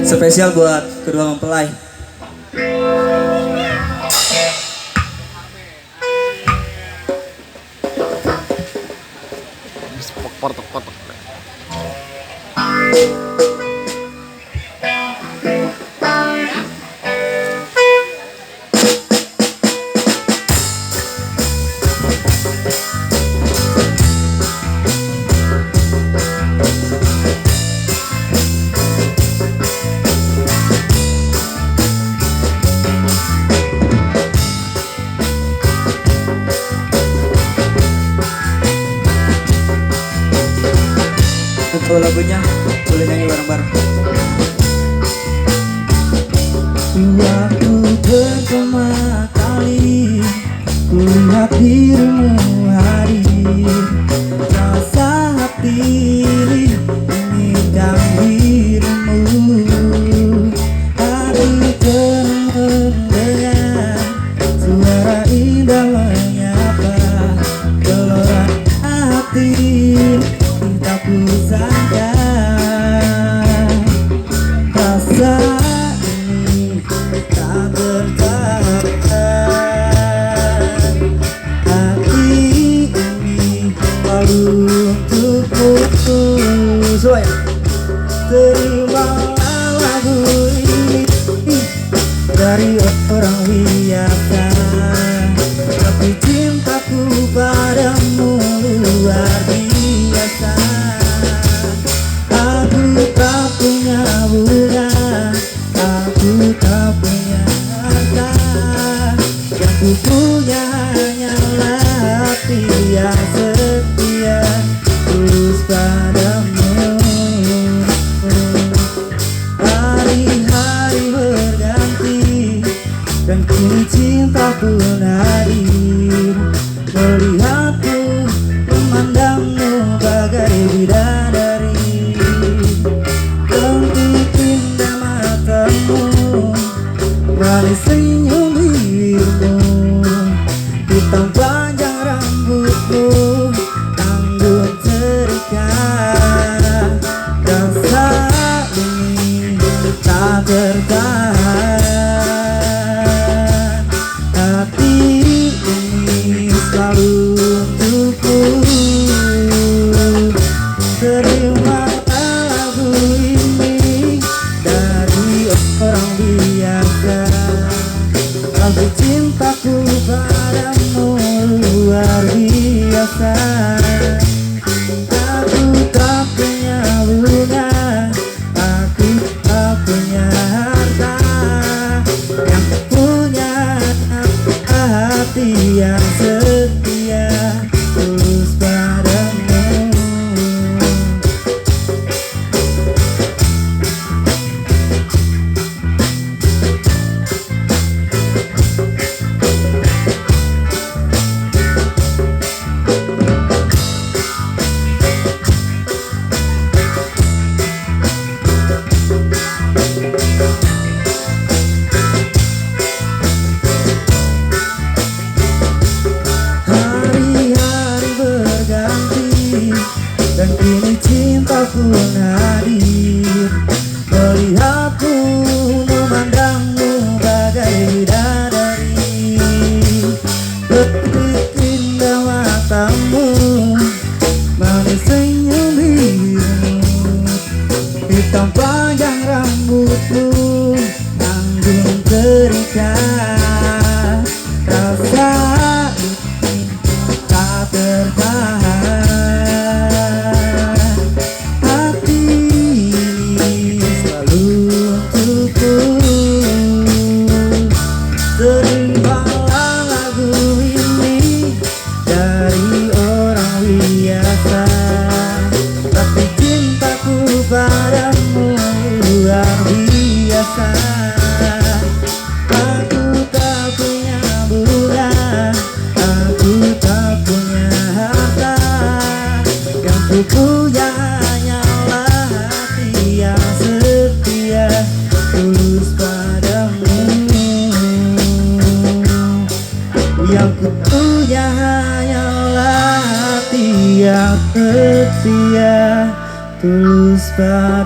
Spesial buat kedua mempelai. Portok-portok. Untuk lagunya boleh nyanyi bareng-bareng. Waktu pertama kali kulihat dirimu hadir, rasa hati menginginkan dirimu. Hati terdengar suara indah menyapa, gelora hati tak kusangka. Rasa ini tak tertahan, hati ini lalu untukmu. Terimalah lagu ini dari orang biasa, tapi cintaku padamu luar biasa. Aku tak punya bunga, aku tak punya harta, yang ku punya hanyalah hati yang setia tulus padamu. Hari-hari berganti dan kini cinta pun hadir, melihatku memandangmu bagai bidadari. Cantik indah matamu, manis senyum bibirmu, hitam panjang rambutmu, tanggung terikat. Rasa ini tak tertahan, hati ini selalu untukku. Terimalah lagu ini dari orang biasa, tapi cintaku padamu luar biasa. Aku tak punya bunga, aku tak punya harta, yang punya hati yang setia tulus padamu. Hari-hari berganti dan kini cinta pun hadir, melihatku memandangmu bagai bidadari. Detik indah matamu, manis senyum bibirmu, hitam panjang rambutmu, tanggung terikat. Rasa ini tak tertahan, hati ini selalu untukku. Terimalah lagu ini dari orang biasa, tapi cintaku padamu luar biasa. Aku tak punya bunga, aku tak punya harta, yang ku punya hanyalah hati yang setia tulus padamu. Yang ku punya hanyalah hati yang setia tulus padamu.